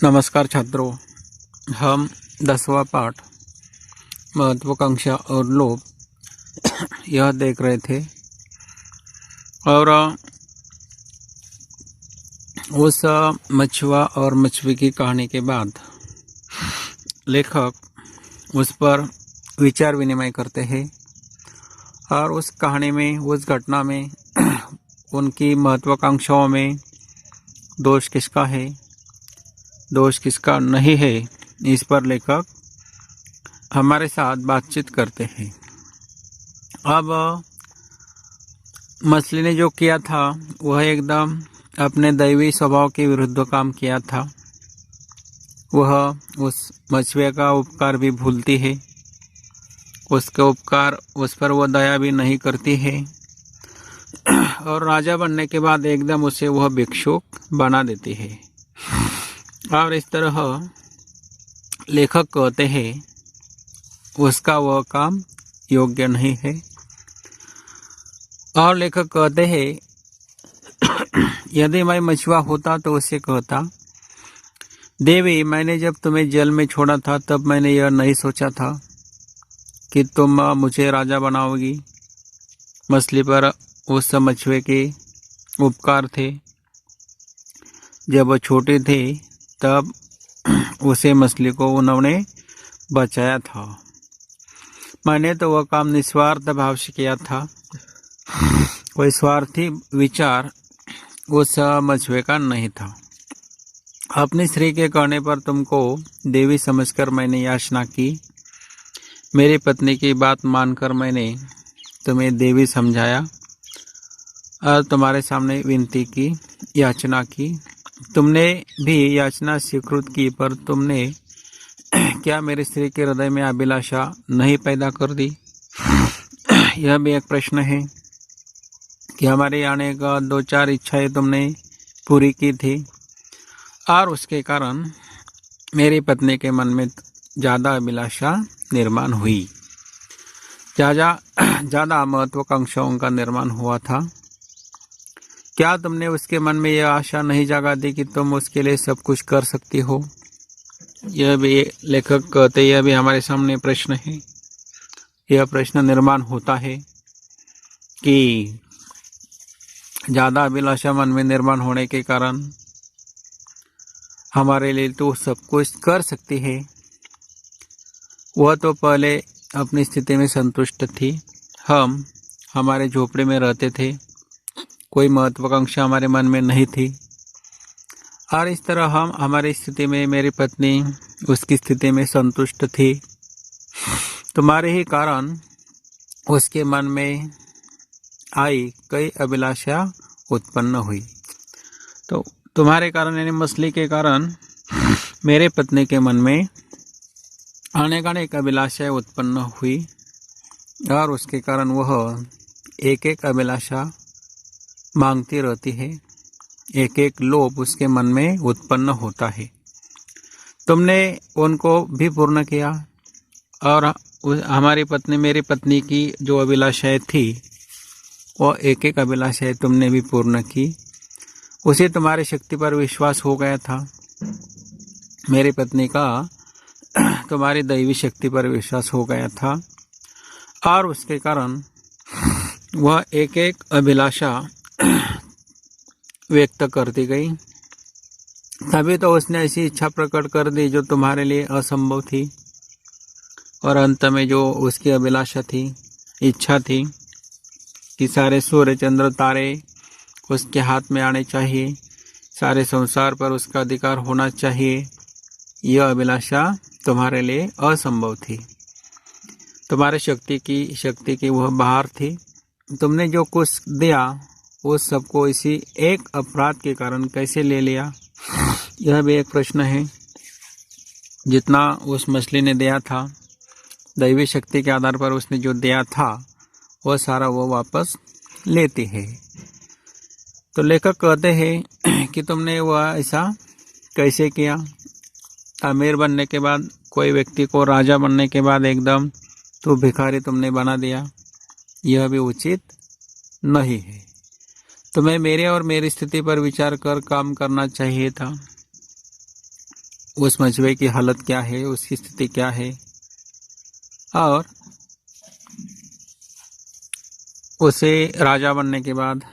नमस्कार छात्रों, हम 10वां पाठ महत्वाकांक्षा और लोभ यह देख रहे थे और उस मछुआ और मछली की कहानी के बाद लेखक उस पर विचार विनिमय करते हैं और उस कहानी में, उस घटना में उनकी महत्वाकांक्षाओं में दोष किसका है, दोष किसका नहीं है, इस पर लेखक हमारे साथ बातचीत करते हैं। अब मछली ने जो किया था वह एकदम अपने दैवी स्वभाव के विरुद्ध काम किया था। वह उस मछुए का उपकार भी भूलती है, उसका उपकार उस पर वह दया भी नहीं करती है और राजा बनने के बाद एकदम उसे वह भिक्षुक बना देती है। और इस तरह लेखक कहते हैं उसका वह काम योग्य नहीं है। और लेखक कहते हैं यदि मैं मछुआ होता तो उससे कहता, देवी, मैंने जब तुम्हें जल में छोड़ा था तब मैंने यह नहीं सोचा था कि तुम मुझे राजा बनाओगी। मछली पर उस मछुए के उपकार थे। जब वह छोटे थे तब उसे मछली को उन्होंने बचाया था। मैंने तो वह काम निस्वार्थ भाव से किया था। कोई स्वार्थी विचार उस मछुए का नहीं था। अपनी स्त्री के कहने पर तुमको देवी समझकर मैंने याचना की। मेरी पत्नी की बात मानकर मैंने तुम्हें देवी समझाया और तुम्हारे सामने विनती की, याचना की। तुमने भी याचना स्वीकृत की, पर तुमने क्या मेरी स्त्री के हृदय में अभिलाषा नहीं पैदा कर दी? यह भी एक प्रश्न है कि हमारे आने का 2-4 इच्छाएं तुमने पूरी की थी और उसके कारण मेरी पत्नी के मन में ज़्यादा अभिलाषा निर्माण हुई, ज़्यादा महत्वाकांक्षाओं का निर्माण हुआ था। क्या तुमने उसके मन में यह आशा नहीं जगा दी कि तुम उसके लिए सब कुछ कर सकती हो? यह भी लेखक कहते, यह भी हमारे सामने प्रश्न है। यह प्रश्न निर्माण होता है कि ज़्यादा अभिलाषा मन में निर्माण होने के कारण हमारे लिए तो सब कुछ कर सकती है। वह तो पहले अपनी स्थिति में संतुष्ट थी। हम हमारे झोपड़े में रहते थे, कोई महत्वाकांक्षा हमारे मन में नहीं थी और इस तरह हम हमारी स्थिति में, मेरी पत्नी उसकी स्थिति में संतुष्ट थी। तुम्हारे ही कारण उसके मन में आई कई अभिलाषा उत्पन्न हुई। तो तुम्हारे कारण यानी मछली के कारण मेरे पत्नी के मन में अनेक अभिलाषाएं उत्पन्न हुई और उसके कारण वह एक एक अभिलाषा मांगती रहती है, एक एक लोभ उसके मन में उत्पन्न होता है। तुमने उनको भी पूर्ण किया और हमारी पत्नी, मेरी पत्नी की जो अभिलाषाएं थी वो एक एक अभिलाषाएं तुमने भी पूर्ण की। उसे तुम्हारी शक्ति पर विश्वास हो गया था। मेरी पत्नी का तुम्हारी दैवी शक्ति पर विश्वास हो गया था और उसके कारण वह एक एक अभिलाषा व्यक्त करती गई। तभी तो उसने ऐसी इच्छा प्रकट कर दी जो तुम्हारे लिए असंभव थी और अंत में जो उसकी अभिलाषा थी, इच्छा थी कि सारे सूर्य चंद्र तारे उसके हाथ में आने चाहिए, सारे संसार पर उसका अधिकार होना चाहिए, यह अभिलाषा तुम्हारे लिए असंभव थी। तुम्हारे शक्ति की वह बाहर थी। तुमने जो कुछ दिया उस सबको इसी एक अपराध के कारण कैसे ले लिया? यह भी एक प्रश्न है। जितना उस मछली ने दिया था, दैवी शक्ति के आधार पर उसने जो दिया था वह सारा वो वापस लेती है। तो लेखक कहते हैं कि तुमने वह ऐसा कैसे किया? अमीर बनने के बाद, कोई व्यक्ति को राजा बनने के बाद एकदम तो भिखारी तुमने बना दिया, यह भी उचित नहीं है। तुम्हें मेरे और मेरी स्थिति पर विचार कर काम करना चाहिए था। उस मछुए की हालत क्या है, उसकी स्थिति क्या है, और उसे राजा बनने के बाद,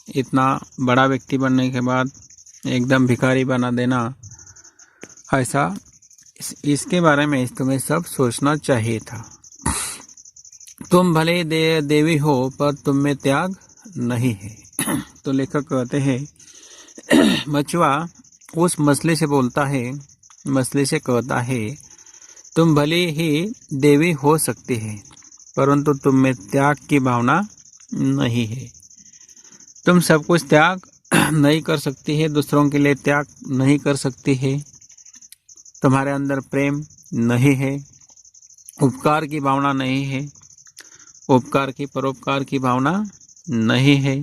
इतना बड़ा व्यक्ति बनने के बाद एकदम भिखारी बना देना, ऐसा इसके बारे में तुम्हें सब सोचना चाहिए था। तुम भले देवी हो पर तुम में त्याग नहीं है। तो लेखक कहते हैं, मछुआ उस मछली से बोलता है, मछली से कहता है, तुम भले ही देवी हो सकती है परंतु तुम में त्याग की भावना नहीं है। तुम सब कुछ त्याग नहीं कर सकती है, दूसरों के लिए त्याग नहीं कर सकती है, तुम्हारे अंदर प्रेम नहीं है, उपकार की भावना नहीं है, उपकार की परोपकार की भावना नहीं है,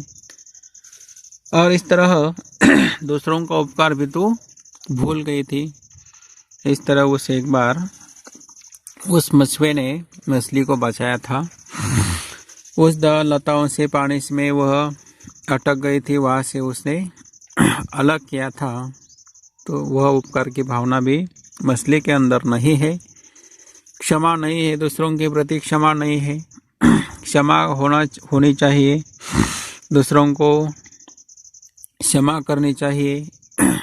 और इस तरह दूसरों का उपकार भी तू भूल गई थी। इस तरह उसे एक बार उस मछुए ने मछली को बचाया था। उस लताओं से, पानी में वह अटक गई थी, वहाँ से उसने अलग किया था। तो वह उपकार की भावना भी मछली के अंदर नहीं है, क्षमा नहीं है, दूसरों के प्रति क्षमा नहीं है, क्षमा होनी चाहिए, दूसरों को क्षमा करनी चाहिए,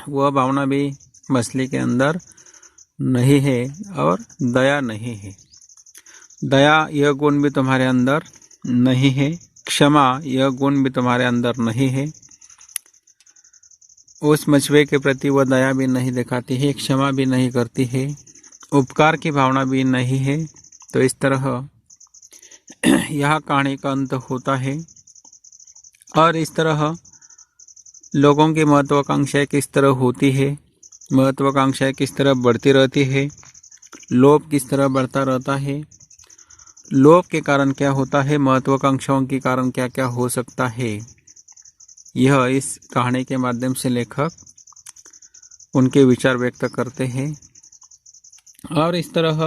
वह भावना भी मछली के अंदर नहीं है, और दया नहीं है, दया यह गुण भी तुम्हारे अंदर नहीं है, क्षमा यह गुण भी तुम्हारे अंदर नहीं है। उस मछुए के प्रति वह दया भी नहीं दिखाती है, क्षमा भी नहीं करती है, उपकार की भावना भी नहीं है। तो इस तरह यह कहानी का अंत होता है। और इस तरह लोगों की महत्वाकांक्षाएं किस तरह होती है, महत्वाकांक्षाएं किस तरह बढ़ती रहती है, लोभ किस तरह बढ़ता रहता है, लोभ के कारण क्या होता है, महत्वाकांक्षाओं के कारण क्या क्या हो सकता है, यह इस कहानी के माध्यम से लेखक उनके विचार व्यक्त करते हैं। और इस तरह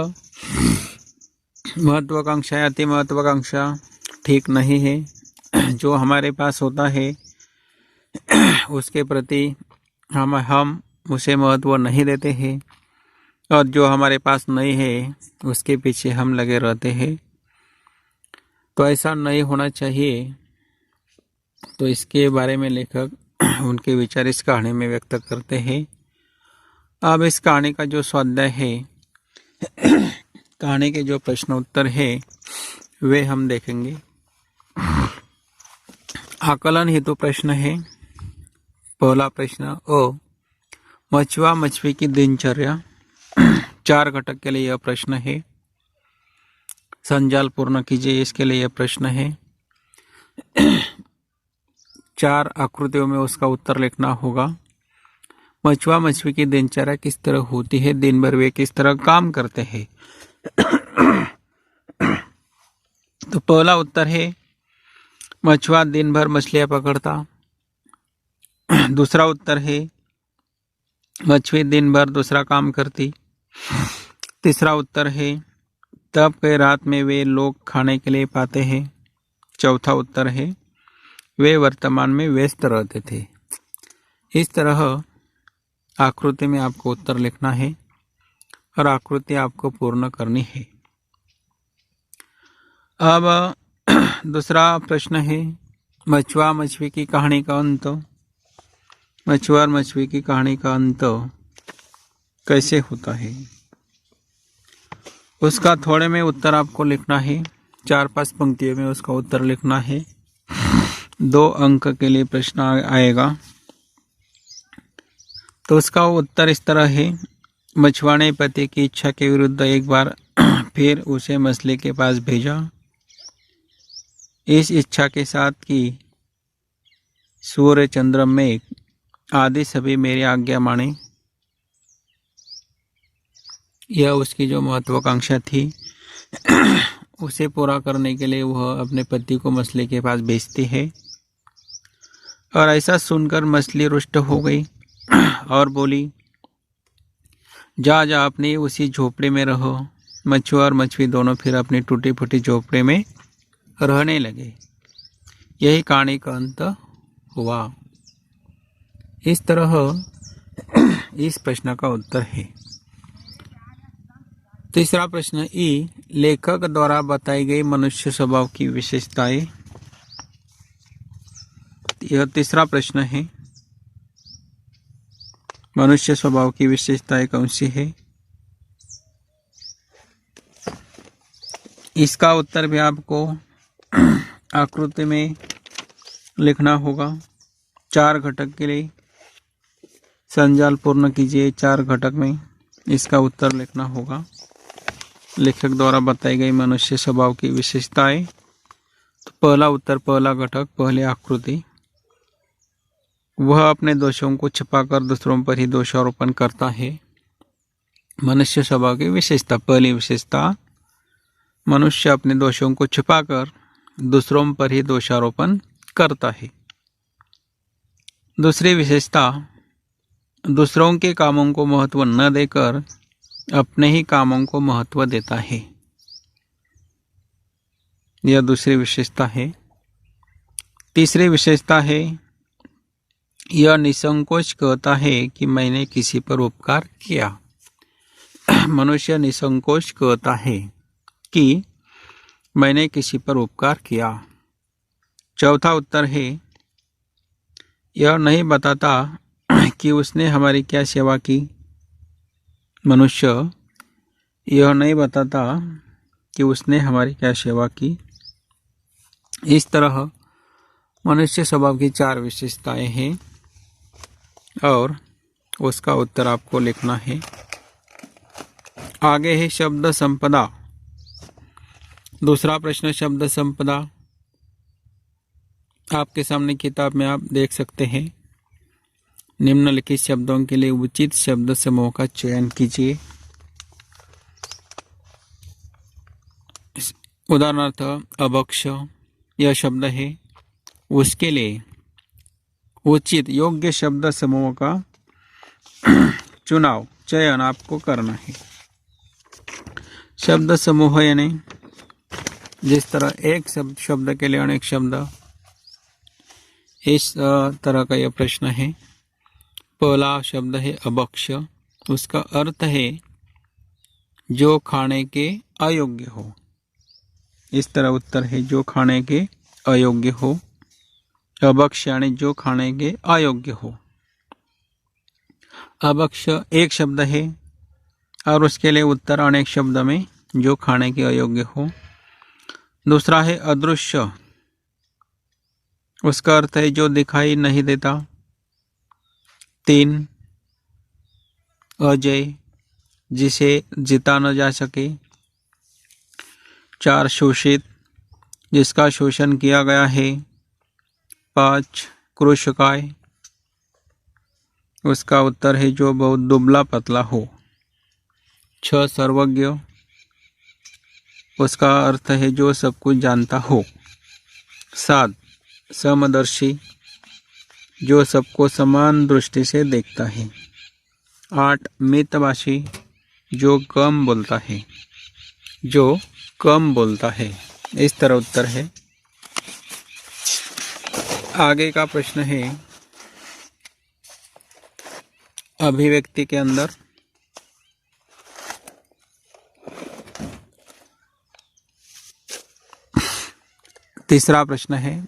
महत्वाकांक्षा, अति महत्वाकांक्षा ठीक नहीं है। जो हमारे पास होता है उसके प्रति हम उसे महत्व नहीं देते हैं, और जो हमारे पास नहीं है उसके पीछे हम लगे रहते हैं। तो ऐसा नहीं होना चाहिए। तो इसके बारे में लेखक उनके विचार इस कहानी में व्यक्त करते हैं। अब इस कहानी का जो स्वाध्याय है, कहानी के जो प्रश्न उत्तर है, वे हम देखेंगे। आकलन हेतु प्रश्न है। पहला प्रश्न, मछुआ मछली की दिनचर्या। 4 घटक के लिए यह प्रश्न है। संजाल पूर्ण कीजिए, इसके लिए यह प्रश्न है। 4 आकृतियों में उसका उत्तर लिखना होगा। मछुआ मछली की दिनचर्या किस तरह होती है, दिन भर वे किस तरह काम करते हैं। तो पहला उत्तर है, मछुआ दिन भर मछलियां पकड़ता। दूसरा उत्तर है, मछली दिन भर दूसरा काम करती। तीसरा उत्तर है, तब के रात में वे लोग खाने के लिए पाते हैं। चौथा उत्तर है, वे वर्तमान में व्यस्त रहते थे। इस तरह आकृति में आपको उत्तर लिखना है और आकृति आपको पूर्ण करनी है। अब दूसरा प्रश्न है, मछुआ मछली की कहानी का अंत। मछुआ और मछली की कहानी का अंत कैसे होता है, उसका थोड़े में उत्तर आपको लिखना है। 4-5 पंक्तियों में उसका उत्तर लिखना है। 2 अंक के लिए प्रश्न आएगा। तो उसका उत्तर इस तरह है, मछुआ ने पति की इच्छा के विरुद्ध एक बार फिर उसे मछली के पास भेजा। इस इच्छा के साथ कि सूर्य, चंद्र, मेघ आदि सभी मेरी आज्ञा माने। यह उसकी जो महत्वाकांक्षा थी उसे पूरा करने के लिए वह अपने पति को मछली के पास भेजती है। और ऐसा सुनकर मछली रुष्ट हो गई और बोली, जा जा अपनी उसी झोपड़ी में रहो। मछुआ और मछली दोनों फिर अपनी टूटी फूटी झोपड़ी में रहने लगे। यही कहानी का अंत हुआ। इस तरह इस प्रश्न का उत्तर है। तीसरा प्रश्न ई, लेखक द्वारा बताई गई मनुष्य स्वभाव की विशेषताएं। यह तीसरा प्रश्न है, मनुष्य स्वभाव की विशेषताएं कौन सी है। इसका उत्तर भी आपको आकृति में लिखना होगा। 4 घटक के लिए संजाल पूर्ण कीजिए। 4 घटक में इसका उत्तर लिखना होगा। लेखक द्वारा बताई गई मनुष्य स्वभाव की विशेषताएं। तो पहला उत्तर, पहला घटक, पहली आकृति, वह अपने दोषों को छिपाकर दूसरों पर ही दोषारोपण करता है। मनुष्य स्वभाव की विशेषता, पहली विशेषता, मनुष्य अपने दोषों को छिपाकर दूसरों पर ही दोषारोपण करता है। दूसरी विशेषता, दूसरों के कामों को महत्व न देकर अपने ही कामों को महत्व देता है। यह दूसरी विशेषता है। तीसरी विशेषता है, यह निसंकोच कहता है कि मैंने किसी पर उपकार किया। मनुष्य निसंकोच कहता है कि मैंने किसी पर उपकार किया। चौथा उत्तर है, यह नहीं बताता कि उसने हमारी क्या सेवा की। मनुष्य यह नहीं बताता कि उसने हमारी क्या सेवा की। इस तरह मनुष्य स्वभाव की 4 विशेषताएं हैं और उसका उत्तर आपको लिखना है। आगे है शब्द संपदा। दूसरा प्रश्न, शब्द संपदा। आपके सामने किताब में आप देख सकते हैं। निम्नलिखित शब्दों के लिए उचित शब्द समूह का चयन कीजिए। उदाहरणार्थ अभक्ष यह शब्द है, उसके लिए उचित योग्य शब्द समूह का चयन आपको करना है। शब्द समूह यानी जिस तरह एक शब्द के लिए अनेक शब्द, इस तरह का यह प्रश्न है। पहला शब्द है अभक्ष, उसका अर्थ है जो खाने के अयोग्य हो। इस तरह उत्तर है, जो खाने के अयोग्य हो। अभक्ष यानी जो खाने के अयोग्य हो। अभक्ष एक शब्द है और उसके लिए उत्तर अनेक शब्द में जो खाने के अयोग्य हो। दूसरा है अदृश्य, उसका अर्थ है जो दिखाई नहीं देता। 3 अजय, जिसे जीता न जा सके। 4 शोषित, जिसका शोषण किया गया है। 5 कृशकाय, उसका उत्तर है जो बहुत दुबला पतला हो। 6 सर्वज्ञ, उसका अर्थ है जो सब कुछ जानता हो। 7 समदर्शी, जो सबको समान दृष्टि से देखता है। 8 मितभाषी, जो कम बोलता है। इस तरह उत्तर है। आगे का प्रश्न है, अभिव्यक्ति के अंदर तीसरा प्रश्न है,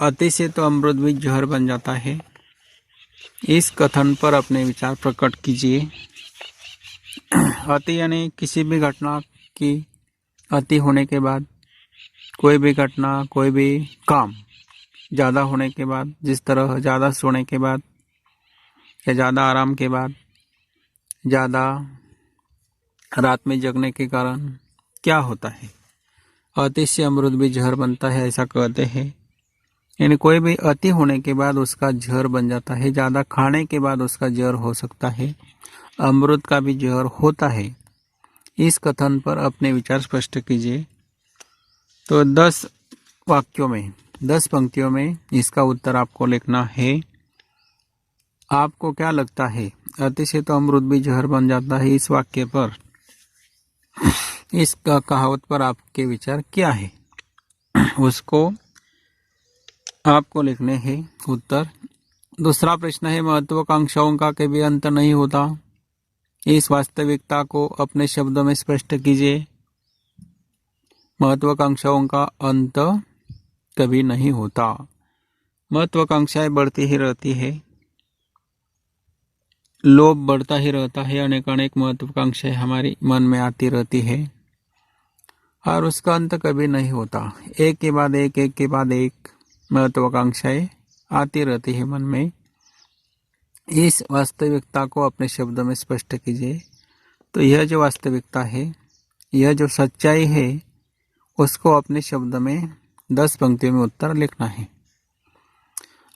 अति से तो अमृत भी जहर बन जाता है। इस कथन पर अपने विचार प्रकट कीजिए। अति यानी किसी भी घटना की अति होने के बाद, कोई भी घटना, कोई भी काम ज़्यादा होने के बाद, जिस तरह ज़्यादा सोने के बाद या ज़्यादा आराम के बाद, ज़्यादा रात में जगने के कारण क्या होता है, अति से अमृत भी जहर बनता है, ऐसा कहते हैं। यानी कोई भी अति होने के बाद उसका जहर बन जाता है। ज़्यादा खाने के बाद उसका जहर हो सकता है। अमृत का भी जहर होता है। इस कथन पर अपने विचार स्पष्ट कीजिए। तो 10 वाक्यों में, 10 पंक्तियों में इसका उत्तर आपको लिखना है। आपको क्या लगता है, अति से तो अमृत भी जहर बन जाता है, इस वाक्य पर, इस कहावत पर आपके विचार क्या है, उसको आपको लिखने हैं उत्तर। दूसरा प्रश्न है, महत्वाकांक्षाओं का कभी अंत नहीं होता। इस वास्तविकता को अपने शब्दों में स्पष्ट कीजिए। महत्वाकांक्षाओं का अंत कभी नहीं होता। महत्वाकांक्षाएं बढ़ती ही रहती है, लोभ बढ़ता ही रहता है, अनेक महत्वाकांक्षाएं हमारी मन में आती रहती है और उसका अंत कभी नहीं होता। एक के बाद एक महत्वाकांक्षाएं आती रहती है मन में। इस वास्तविकता को अपने शब्दों में स्पष्ट कीजिए। तो यह जो वास्तविकता है, यह जो सच्चाई है, उसको अपने शब्द में 10 पंक्तियों में उत्तर लिखना है।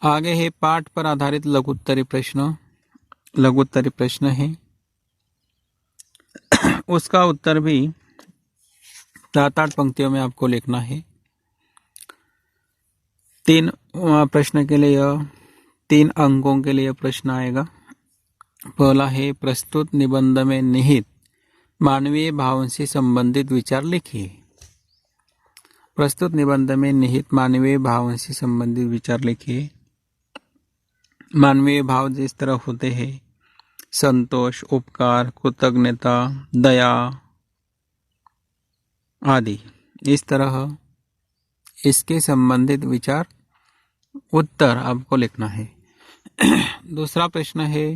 आगे है पाठ पर आधारित लघुत्तरी प्रश्न है। उसका उत्तर भी 7-8 पंक्तियों में आपको लिखना है। 3 प्रश्न के लिए 3 अंकों के लिए प्रश्न आएगा। पहला है प्रस्तुत निबंध में निहित मानवीय भावों से संबंधित विचार लिखिए। प्रस्तुत निबंध में निहित मानवीय भावों से संबंधित विचार लिखिए। मानवीय भाव जिस तरह होते हैं, संतोष, उपकार, कृतज्ञता, दया आदि, इस तरह इसके संबंधित विचार उत्तर आपको लिखना है। दूसरा प्रश्न है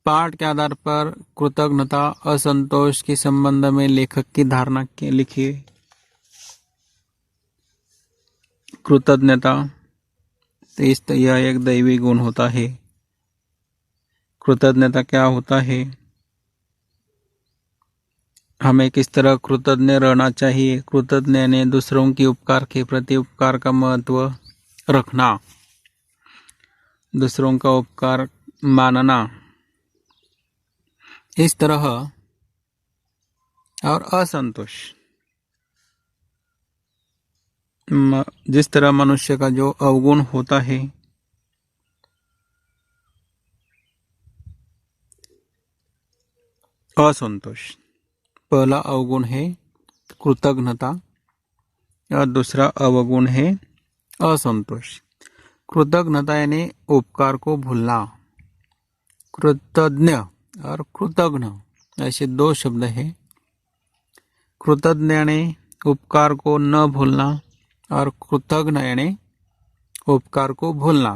पाठ के आधार पर कृतज्ञता, असंतोष के संबंध में लेखक की धारणा के लिखिए। कृतज्ञता तो यह एक दैवी गुण होता है। कृतज्ञता क्या होता है, हमें किस तरह कृतज्ञ रहना चाहिए। कृतज्ञ ने दूसरों की उपकार के प्रति उपकार का महत्व रखना, दूसरों का उपकार मानना, इस तरह। और असंतोष, जिस तरह मनुष्य का जो अवगुण होता है, असंतोष। पहला अवगुण है कृतज्ञता और दूसरा अवगुण है असंतोष। कृतज्ञता यानी उपकार को भूलना। कृतज्ञ और कृतज्ञ ऐसे 2 शब्द हैं। कृतज्ञ यानी उपकार को न भूलना और कृतज्ञ यानी उपकार को भूलना।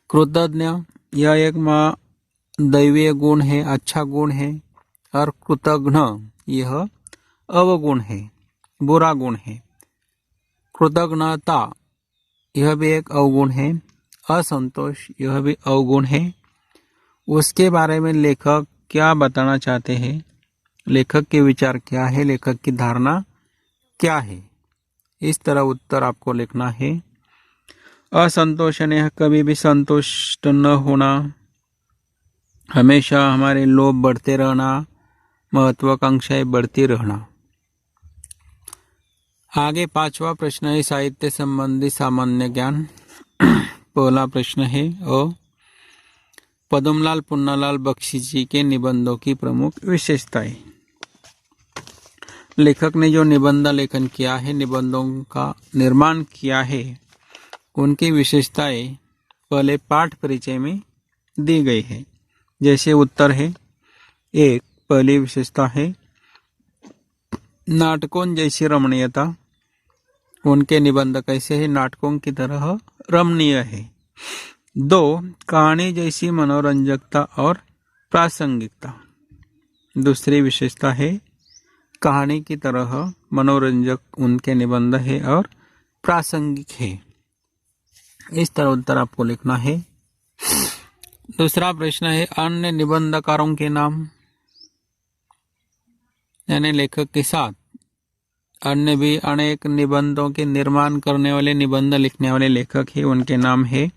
कृतज्ञ यह एक दैवीय गुण है, अच्छा गुण है, और कृतज्ञ यह अवगुण है, बुरा गुण है। कृतज्ञता यह भी एक अवगुण है, असंतोष यह भी अवगुण है। उसके बारे में लेखक क्या बताना चाहते हैं, लेखक के विचार क्या है, लेखक की धारणा क्या है, इस तरह उत्तर आपको लिखना है। असंतोष यानी कभी भी संतुष्ट न होना, हमेशा हमारे लोभ बढ़ते रहना, महत्वाकांक्षाएं बढ़ती रहना। आगे 5वां प्रश्न है साहित्य संबंधी सामान्य ज्ञान। पहला प्रश्न है पद्मलाल पुन्नालाल बख्शी जी के निबंधों की प्रमुख विशेषताएं। लेखक ने जो निबंध लेखन किया है, निबंधों का निर्माण किया है, उनकी विशेषताएं पहले पाठ परिचय में दी गई है। जैसे उत्तर है 1, पहली विशेषता है नाटकों जैसी रमणीयता। उनके निबंध कैसे है, नाटकों की तरह रमणीय है। 2, कहानी जैसी मनोरंजकता और प्रासंगिकता। दूसरी विशेषता है कहानी की तरह मनोरंजक उनके निबंध है और प्रासंगिक है। इस तरह उत्तर आपको लिखना है। दूसरा प्रश्न है अन्य निबंधकारों के नाम, यानी लेखक के साथ अन्य भी अनेक निबंधों के निर्माण करने वाले, निबंध लिखने वाले लेखक हैं, उनके नाम है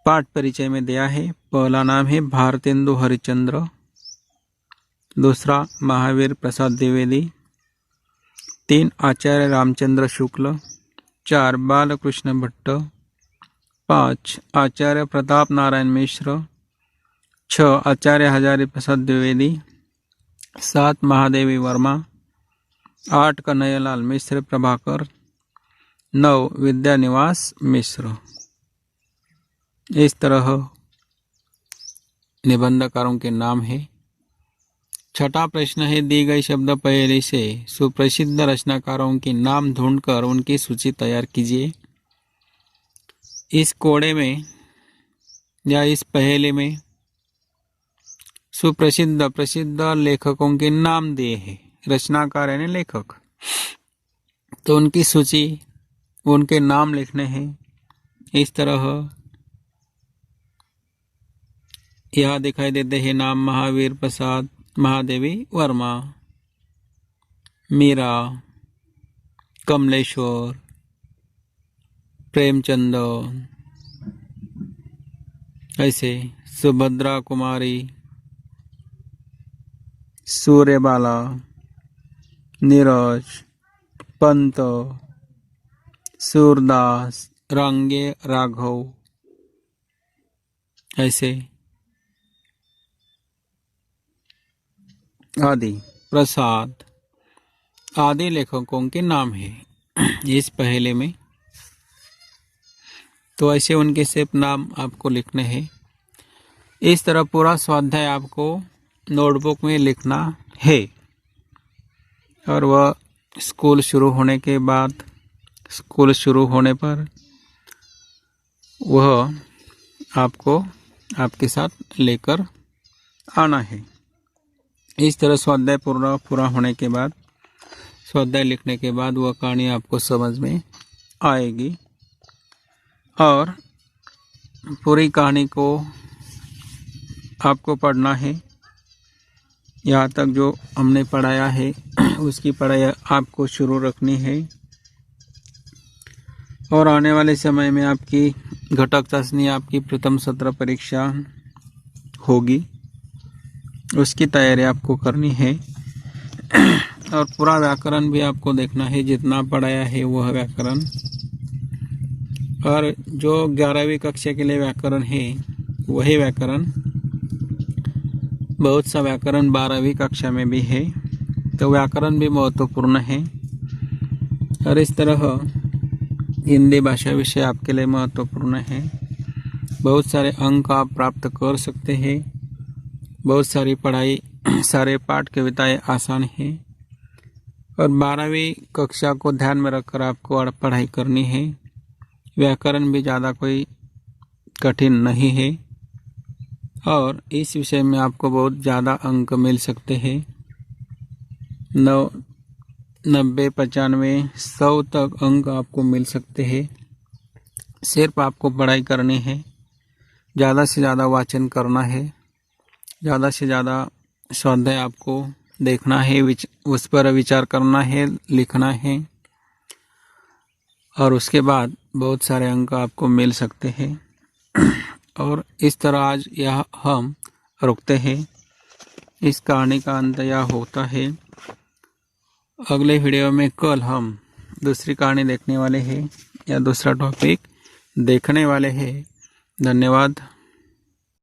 पाठ परिचय में दिया है। पहला नाम है भारतेंदु हरिश्चंद्र, दूसरा महावीर प्रसाद द्विवेदी, 3 आचार्य रामचंद्र शुक्ल, 4 बालकृष्ण भट्ट, 5 आचार्य प्रताप नारायण मिश्र, 6 आचार्य हजारी प्रसाद द्विवेदी, 7 महादेवी वर्मा, 8 कन्हैयालाल मिश्र प्रभाकर, 9 विद्यानिवास मिश्र। इस तरह निबंधकारों के नाम है। छठा प्रश्न है, दी गई शब्द पहेली से सुप्रसिद्ध रचनाकारों के नाम ढूंढकर उनकी सूची तैयार कीजिए। इस कोड़े में या इस पहेली में सुप्रसिद्ध प्रसिद्ध लेखकों के नाम दिए हैं, रचनाकार यानी लेखक, तो उनकी सूची, उनके नाम लिखने हैं। इस तरह यह दिखाई देते हैं नाम, महावीर प्रसाद, महादेवी वर्मा, मीरा, कमलेश्वर, प्रेमचंद, ऐसे सुभद्रा कुमारी, सूर्यबाला, नीरज, पंत, सूरदास, रंगे राघव, ऐसे आदि, प्रसाद आदि लेखकों के नाम है इस पहेले में। तो ऐसे उनके सिर्फ नाम आपको लिखने हैं। इस तरह पूरा स्वाध्याय आपको नोटबुक में लिखना है और वह स्कूल शुरू होने के बाद, स्कूल शुरू होने पर वह आपको आपके साथ लेकर आना है। इस तरह स्वाध्याय पूरा होने के बाद, स्वाध्याय लिखने के बाद वह कहानी आपको समझ में आएगी और पूरी कहानी को आपको पढ़ना है। यहाँ तक जो हमने पढ़ाया है उसकी पढ़ाई आपको शुरू रखनी है और आने वाले समय में आपकी घटक चाशनी, आपकी प्रथम सत्र परीक्षा होगी, उसकी तैयारी आपको करनी है और पूरा व्याकरण भी आपको देखना है, जितना पढ़ाया है वह व्याकरण। और जो 11वीं कक्षा के लिए व्याकरण है वही व्याकरण, बहुत सा व्याकरण 12वीं कक्षा में भी है, तो व्याकरण भी महत्वपूर्ण है। और इस तरह हिंदी भाषा विषय आपके लिए महत्वपूर्ण है। बहुत सारे अंक आप प्राप्त कर सकते हैं, बहुत सारी पढ़ाई, सारे पाठ कविताएं आसान है और 12वीं कक्षा को ध्यान में रखकर आपको पढ़ाई करनी है। व्याकरण भी ज़्यादा कोई कठिन नहीं है और इस विषय में आपको बहुत ज़्यादा अंक मिल सकते हैं। 90, 95, 100 तक अंक आपको मिल सकते हैं। सिर्फ आपको पढ़ाई करनी है, ज़्यादा से ज़्यादा वाचन करना है, ज़्यादा से ज़्यादा स्वाध्याय आपको देखना है, उस पर विचार करना है, लिखना है और उसके बाद बहुत सारे अंक आपको मिल सकते हैं। और इस तरह आज यह हम रुकते हैं। इस कहानी का अंत यह होता है। अगले वीडियो में कल हम दूसरी कहानी देखने वाले हैं या दूसरा टॉपिक देखने वाले हैं। धन्यवाद।